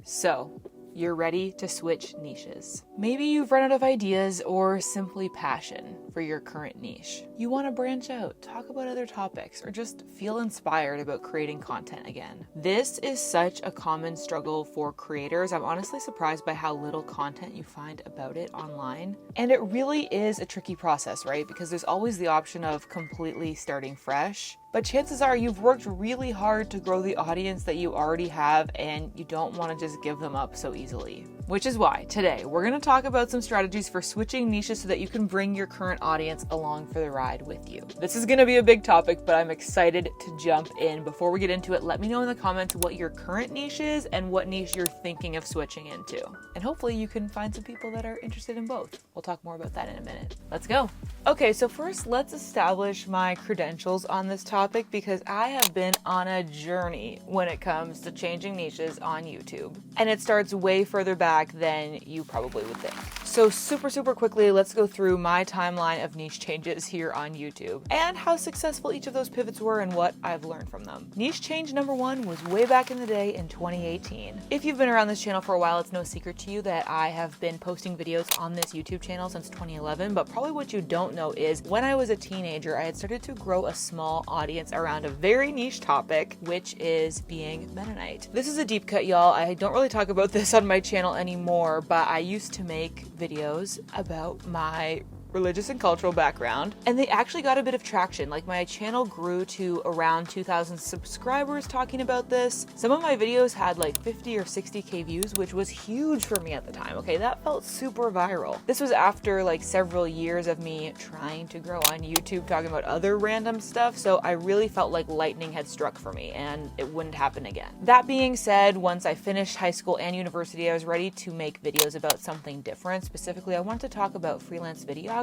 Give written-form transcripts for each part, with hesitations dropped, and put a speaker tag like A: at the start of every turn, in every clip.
A: So, you're ready to switch niches. Maybe you've run out of ideas or simply passion for your current niche. You want to branch out, talk about other topics, or just feel inspired about creating content again. This is such a common struggle for creators. I'm honestly surprised by how little content you find about it online. And it really is a tricky process, right? Because there's always the option of completely starting fresh. But chances are you've worked really hard to grow the audience that you already have, and you don't want to just give them up so easily. Which is why today we're going to talk about some strategies for switching niches so that you can bring your current audience along for the ride with you. This is going to be a big topic, but I'm excited to jump in. Before we get into it, let me know in the comments what your current niche is and what niche you're thinking of switching into. And hopefully you can find some people that are interested in both. We'll talk more about that in a minute. Let's go. Okay, so first let's establish my credentials on this topic because I have been on a journey when it comes to changing niches on YouTube. And it starts way further back than you probably would think. So super quickly, let's go through my timeline of niche changes here on YouTube and how successful each of those pivots were and what I've learned from them. Niche change number one was way back in the day in 2018. If you've been around this channel for a while, it's no secret to you that I have been posting videos on this YouTube channel since 2011, but probably what you don't know is when I was a teenager, I had started to grow a small audience around a very niche topic, which is being Mennonite. This is a deep cut, y'all. I don't really talk about this on my channel anymore, but I used to make videos about my religious and cultural background, and they actually got a bit of traction. Like, my channel grew to around 2,000 subscribers talking about this. Some of my videos had like 50 or 60k views, which was huge for me at the time. Okay, that felt super viral. This was after like several years of me trying to grow on YouTube, talking about other random stuff, so I really felt like lightning had struck for me and it wouldn't happen again. That being said, once I finished high school and university, I was ready to make videos about something different. Specifically, I wanted to talk about freelance videography,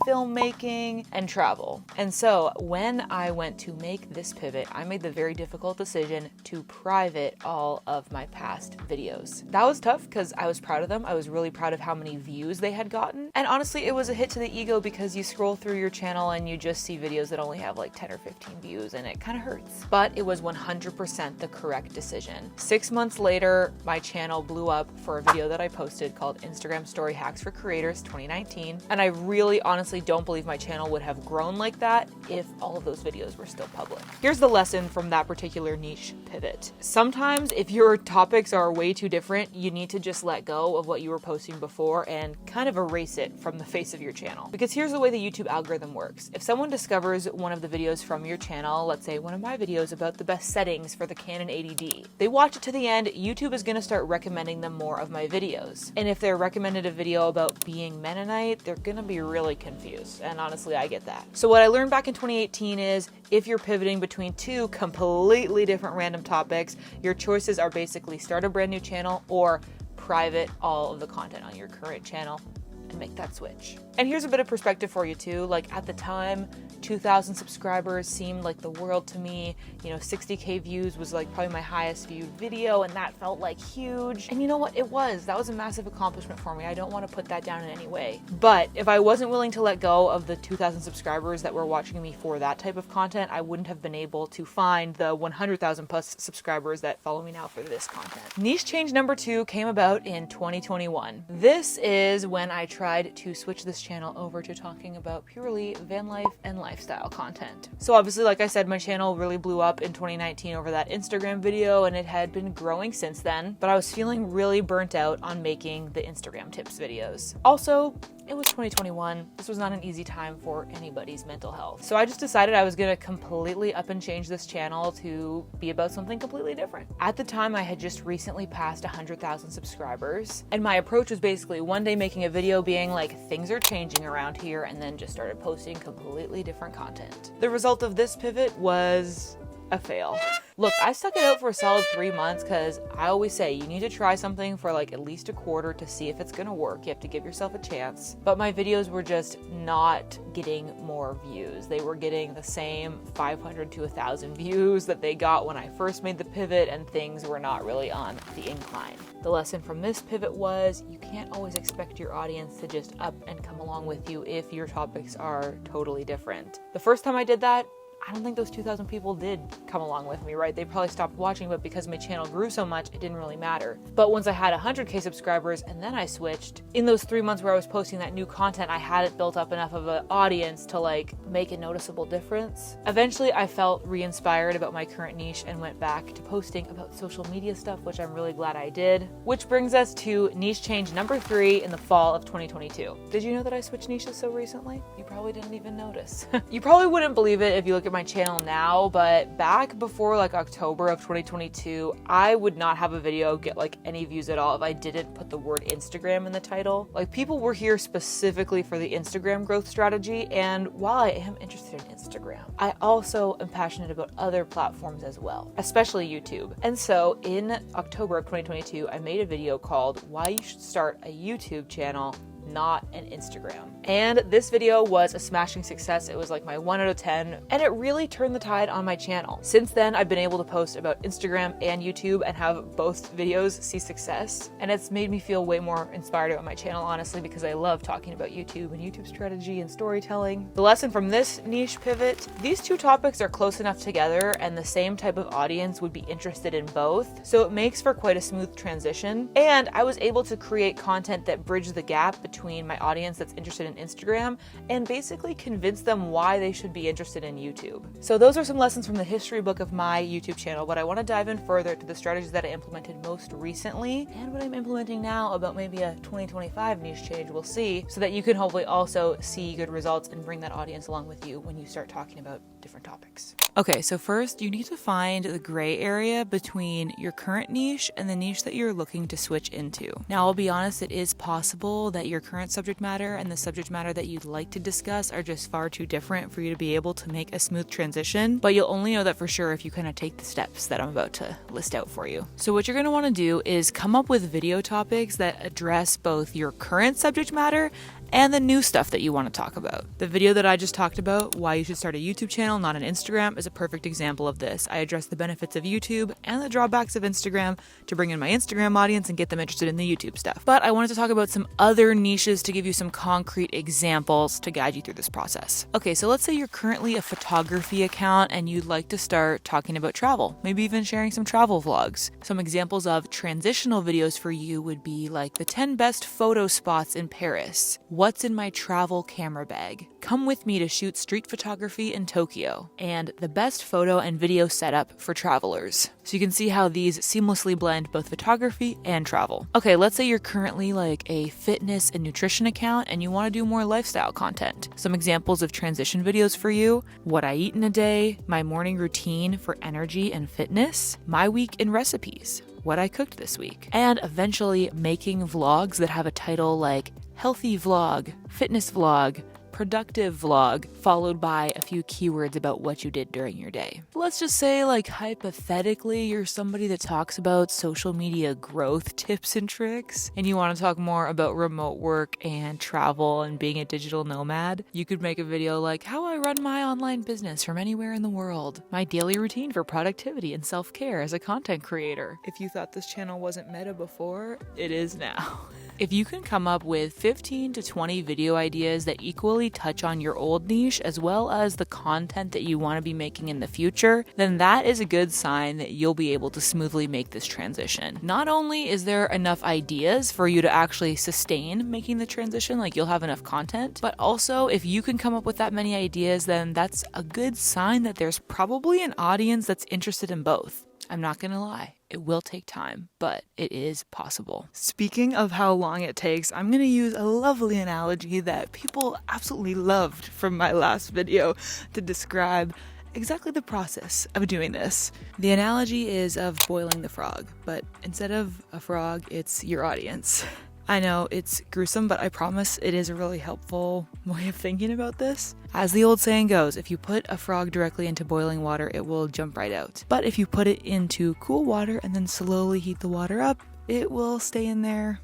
A: filmmaking, and travel. And so when I went to make this pivot, I made the very difficult decision to private all of my past videos. That was tough because I was proud of them. I was really proud of how many views they had gotten. And honestly, it was a hit to the ego because you scroll through your channel and you just see videos that only have like 10 or 15 views and it kind of hurts. But it was 100% the correct decision. 6 months later, my channel blew up for a video that I posted called Instagram Story Hacks for Creators 2019. And I really honestly don't believe my channel would have grown like that if all of those videos were still public. Here's the lesson from that particular niche pivot. Sometimes if your topics are way too different, you need to just let go of what you were posting before and kind of erase it from the face of your channel. Because here's the way the YouTube algorithm works. If someone discovers one of the videos from your channel, let's say one of my videos about the best settings for the Canon 80D, they watch it to the end, YouTube is going to start recommending them more of my videos. And if they're recommended a video about being Mennonite, they're going to be really confused. And honestly, I get that. So what I learned back in 2018 is if you're pivoting between two completely different random topics, your choices are basically start a brand new channel or private all of the content on your current channel and make that switch. And here's a bit of perspective for you too. Like, at the time, 2,000 subscribers seemed like the world to me. 60k views was like probably my highest viewed video, and that felt like huge. And you know what? That was a massive accomplishment for me. I don't want to put that down in any way. But if I wasn't willing to let go of the 2,000 subscribers that were watching me for that type of content, I wouldn't have been able to find the 100,000 plus subscribers that follow me now for this content. Niche change number two came about in 2021. This is when I tried to switch this channel over to talking about purely van life and lifestyle content. So obviously, like I said, my channel really blew up in 2019 over that Instagram video, and it had been growing since then, but I was feeling really burnt out on making the Instagram tips videos. Also, it was 2021. This was not an easy time for anybody's mental health. So I just decided I was gonna completely up and change this channel to be about something completely different. At the time, I had just recently passed 100,000 subscribers, and my approach was basically one day making a video being like, things are changing around here, and then just started posting completely different content. The result of this pivot was a fail. Look, I stuck it out for a solid 3 months because I always say you need to try something for like at least a quarter to see if it's gonna work. You have to give yourself a chance. But my videos were just not getting more views. They were getting the same 500 to 1,000 views that they got when I first made the pivot, and things were not really on the incline. The lesson from this pivot was you can't always expect your audience to just up and come along with you if your topics are totally different. The first time I did that, I don't think those 2,000 people did come along with me, right? They probably stopped watching, but because my channel grew so much, it didn't really matter. But once I had 100K subscribers and then I switched, in those 3 months where I was posting that new content, I hadn't built up enough of an audience to like make a noticeable difference. Eventually, I felt re-inspired about my current niche and went back to posting about social media stuff, which I'm really glad I did. Which brings us to niche change number 3 in the fall of 2022. Did you know that I switched niches so recently? You probably didn't even notice. You probably wouldn't believe it if you look at my channel now, but back before like October of 2022, I would not have a video get like any views at all if I didn't put the word Instagram in the title. Like, people were here specifically for the Instagram growth strategy, and while I am interested in Instagram, I also am passionate about other platforms as well, especially YouTube. And so in October of 2022, I made a video called Why You Should Start a YouTube Channel, Not an Instagram. And this video was a smashing success. It was like my 1 out of 10, and it really turned the tide on my channel. Since then, I've been able to post about Instagram and YouTube and have both videos see success. And it's made me feel way more inspired about my channel, honestly, because I love talking about YouTube and YouTube strategy and storytelling. The lesson from this niche pivot: these two topics are close enough together and the same type of audience would be interested in both. So it makes for quite a smooth transition. And I was able to create content that bridged the gap between my audience that's interested in Instagram and basically convince them why they should be interested in YouTube. So those are some lessons from the history book of my YouTube channel, but I want to dive in further to the strategies that I implemented most recently and what I'm implementing now about maybe a 2025 niche change, we'll see, so that you can hopefully also see good results and bring that audience along with you when you start talking about different topics. Okay, so first you need to find the gray area between your current niche and the niche that you're looking to switch into. Now, I'll be honest, it is possible that your current subject matter and the subject matter that you'd like to discuss are just far too different for you to be able to make a smooth transition, but you'll only know that for sure if you kind of take the steps that I'm about to list out for you. So what you're going to want to do is come up with video topics that address both your current subject matter and the new stuff that you want to talk about. The video that I just talked about, Why You Should Start a YouTube Channel, Not an Instagram, is a perfect example of this. I address the benefits of YouTube and the drawbacks of Instagram to bring in my Instagram audience and get them interested in the YouTube stuff. But I wanted to talk about some other niches to give you some concrete examples to guide you through this process. Okay, so let's say you're currently a photography account and you'd like to start talking about travel, maybe even sharing some travel vlogs. Some examples of transitional videos for you would be like the 10 best photo spots in Paris, what's in my travel camera bag, come with me to shoot street photography in Tokyo, and the best photo and video setup for travelers. So you can see how these seamlessly blend both photography and travel. Okay, let's say you're currently like a fitness and nutrition account and you want to do more lifestyle content. Some examples of transition videos for you: what I eat in a day, my morning routine for energy and fitness, my week in recipes, what I cooked this week, and eventually making vlogs that have a title like healthy vlog, fitness vlog, productive vlog, followed by a few keywords about what you did during your day. Let's just say, like, hypothetically, you're somebody that talks about social media growth tips and tricks, and you want to talk more about remote work and travel and being a digital nomad. You could make a video like how I run my online business from anywhere in the world, my daily routine for productivity and self-care as a content creator. If you thought this channel wasn't meta before, it is now. If you can come up with 15 to 20 video ideas that equally touch on your old niche as well as the content that you want to be making in the future, then that is a good sign that you'll be able to smoothly make this transition. Not only is there enough ideas for you to actually sustain making the transition, like you'll have enough content, but also if you can come up with that many ideas, then that's a good sign that there's probably an audience that's interested in both. I'm not gonna lie, it will take time, but it is possible. Speaking of how long it takes, I'm gonna use a lovely analogy that people absolutely loved from my last video to describe exactly the process of doing this. The analogy is of boiling the frog, but instead of a frog, it's your audience. I know it's gruesome, but I promise it is a really helpful way of thinking about this. As the old saying goes, if you put a frog directly into boiling water, it will jump right out. But if you put it into cool water and then slowly heat the water up, it will stay in there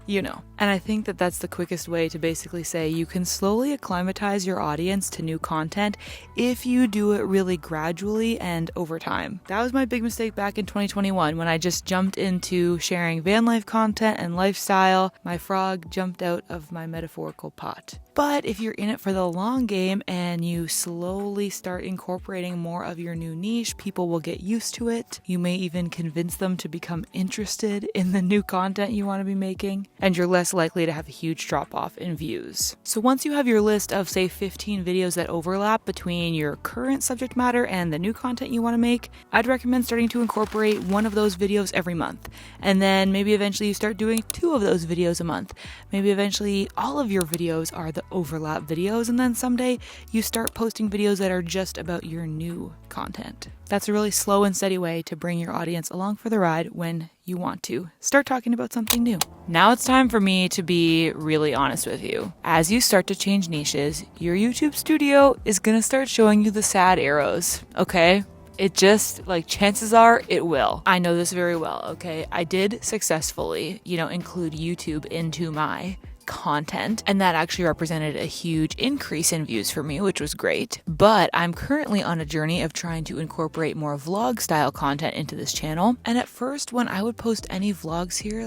A: You know. And I think that that's the quickest way to basically say you can slowly acclimatize your audience to new content if you do it really gradually and over time. That was my big mistake back in 2021 when I just jumped into sharing van life content and lifestyle. My frog jumped out of my metaphorical pot. But if you're in it for the long game and you slowly start incorporating more of your new niche, people will get used to it. You may even convince them to become interested in the new content you want to be making, and you're less likely to have a huge drop off in views. So once you have your list of say 15 videos that overlap between your current subject matter and the new content you want to make, I'd recommend starting to incorporate one of those videos every month. And then maybe eventually you start doing 2 of those videos a month. Maybe eventually all of your videos are the overlap videos, and then someday you start posting videos that are just about your new content. That's a really slow and steady way to bring your audience along for the ride when you want to start talking about something new. Now it's time for me to be really honest with you. As you start to change niches, your YouTube studio is gonna start showing you the sad arrows, okay? It just, chances are it will. I know this very well, okay? I did successfully, include YouTube into my content, and that actually represented a huge increase in views for me, which was great. But I'm currently on a journey of trying to incorporate more vlog style content into this channel. And at first, when I would post any vlogs here,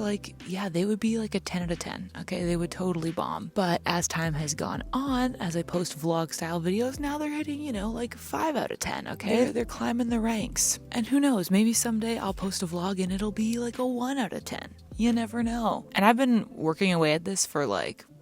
A: they would be a 10 out of 10. Okay, they would totally bomb. But as time has gone on, as I post vlog style videos, now they're hitting, 5 out of 10. Okay, they're climbing the ranks. And who knows, maybe someday I'll post a vlog and it'll be a 1 out of 10. You never know. And I've been working away at this for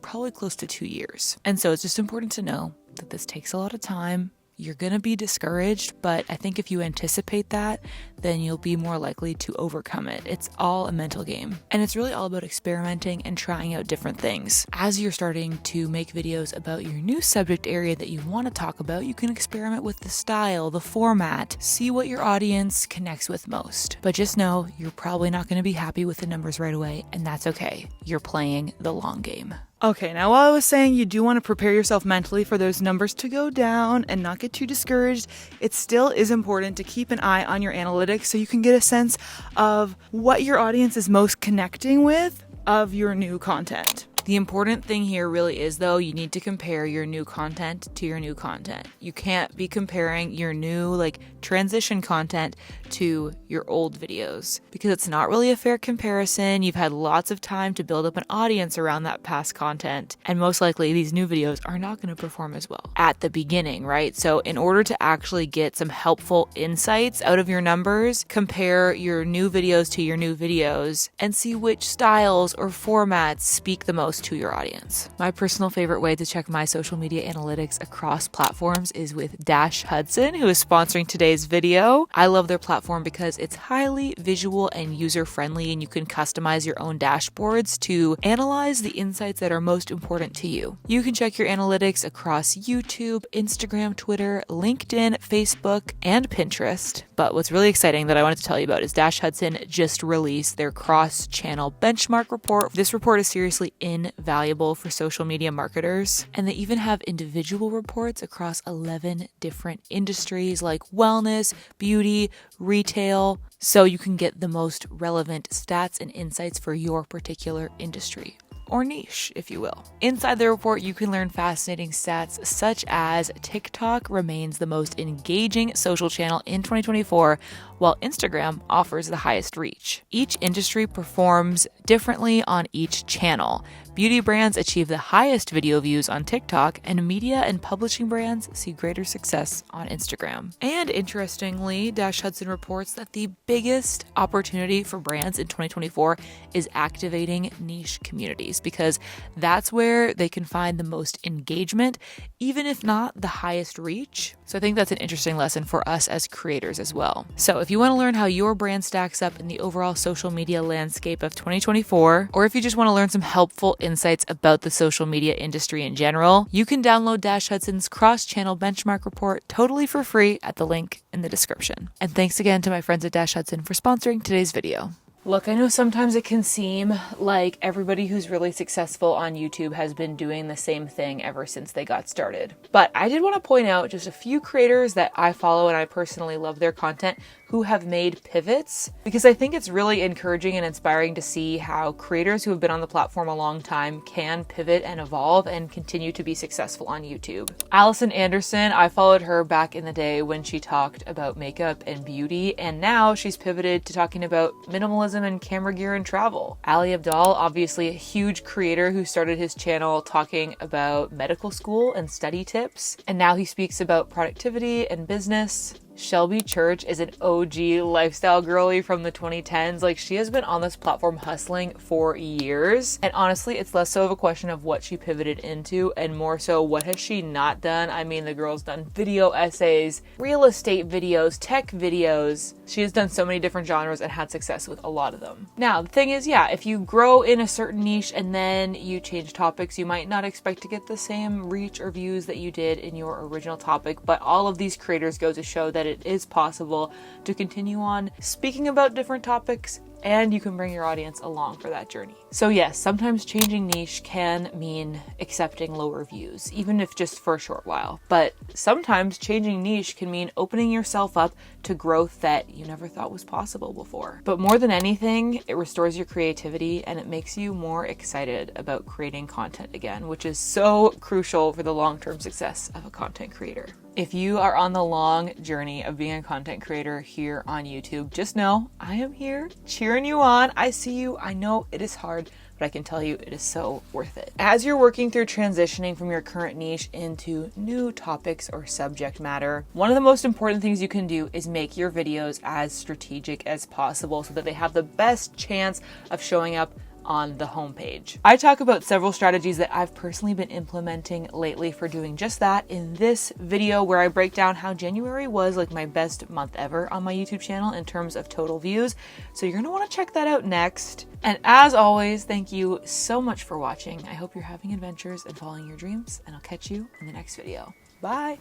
A: probably close to 2 years. And so it's just important to know that this takes a lot of time. You're going to be discouraged, but I think if you anticipate that, then you'll be more likely to overcome it. It's all a mental game. And it's really all about experimenting and trying out different things. As you're starting to make videos about your new subject area that you want to talk about, you can experiment with the style, the format, see what your audience connects with most. But just know you're probably not going to be happy with the numbers right away, and that's okay. You're playing the long game. Okay, now while I was saying you do want to prepare yourself mentally for those numbers to go down and not get too discouraged, it still is important to keep an eye on your analytics so you can get a sense of what your audience is most connecting with of your new content. The important thing here really is, though, you need to compare your new content to your new content. You can't be comparing your new, transition content to your old videos because it's not really a fair comparison. You've had lots of time to build up an audience around that past content, and most likely these new videos are not going to perform as well at the beginning, right? So in order to actually get some helpful insights out of your numbers, compare your new videos to your new videos and see which styles or formats speak the most to your audience. My personal favorite way to check my social media analytics across platforms is with Hudson, who is sponsoring today's video. I love their platform because it's highly visual and user-friendly, and you can customize your own dashboards to analyze the insights that are most important to you. You can check your analytics across YouTube, Instagram, Twitter, LinkedIn, Facebook, and Pinterest. But what's really exciting that I wanted to tell you about is Hudson just released their cross-channel benchmark report. This report is seriously invaluable for social media marketers, and they even have individual reports across 11 different industries like wellness, beauty, retail, so you can get the most relevant stats and insights for your particular industry. Or niche, if you will. Inside the report, you can learn fascinating stats such as TikTok remains the most engaging social channel in 2024, while Instagram offers the highest reach. Each industry performs differently on each channel. Beauty brands achieve the highest video views on TikTok, and media and publishing brands see greater success on Instagram. And interestingly, Hudson reports that the biggest opportunity for brands in 2024 is activating niche communities, because that's where they can find the most engagement, even if not the highest reach. So I think that's an interesting lesson for us as creators as well. So if you want to learn how your brand stacks up in the overall social media landscape of 2024, or if you just want to learn some helpful insights about the social media industry in general, you can download Hudson's cross-channel benchmark report totally for free at the link in the description. And thanks again to my friends at Hudson for sponsoring today's video. Look, I know sometimes it can seem like everybody who's really successful on YouTube has been doing the same thing ever since they got started. But I did want to point out just a few creators that I follow and I personally love their content who who have made pivots, because I think it's really encouraging and inspiring to see how creators who have been on the platform a long time can pivot and evolve and continue to be successful on YouTube. Allison Anderson, I followed her back in the day when she talked about makeup and beauty, and now she's pivoted to talking about minimalism and camera gear and travel. Ali Abdaal, obviously a huge creator who started his channel talking about medical school and study tips, and now he speaks about productivity and business. Shelby Church is an OG lifestyle girly from the 2010s. Like, she has been on this platform hustling for years. And honestly, it's less so of a question of what she pivoted into and more so what has she not done. I mean, the girl's done video essays, real estate videos, tech videos. She has done so many different genres and had success with a lot of them. Now, the thing is, yeah, if you grow in a certain niche and then you change topics, you might not expect to get the same reach or views that you did in your original topic. But all of these creators go to show that it is possible to continue on speaking about different topics, and you can bring your audience along for that journey. So yes, sometimes changing niche can mean accepting lower views, even if just for a short while. But sometimes changing niche can mean opening yourself up to growth that you never thought was possible before. But more than anything, it restores your creativity and it makes you more excited about creating content again, which is so crucial for the long-term success of a content creator. If you are on the long journey of being a content creator here on YouTube, just know I am here cheering you on. I see you. I know it is hard, but I can tell you it is so worth it. As you're working through transitioning from your current niche into new topics or subject matter, one of the most important things you can do is make your videos as strategic as possible so that they have the best chance of showing up on the homepage. I talk about several strategies that I've personally been implementing lately for doing just that in this video, where I break down how January was like my best month ever on my YouTube channel in terms of total views. So you're gonna want to check that out next. And as always, thank you so much for watching. I hope you're having adventures and following your dreams, and I'll catch you in the next video. Bye.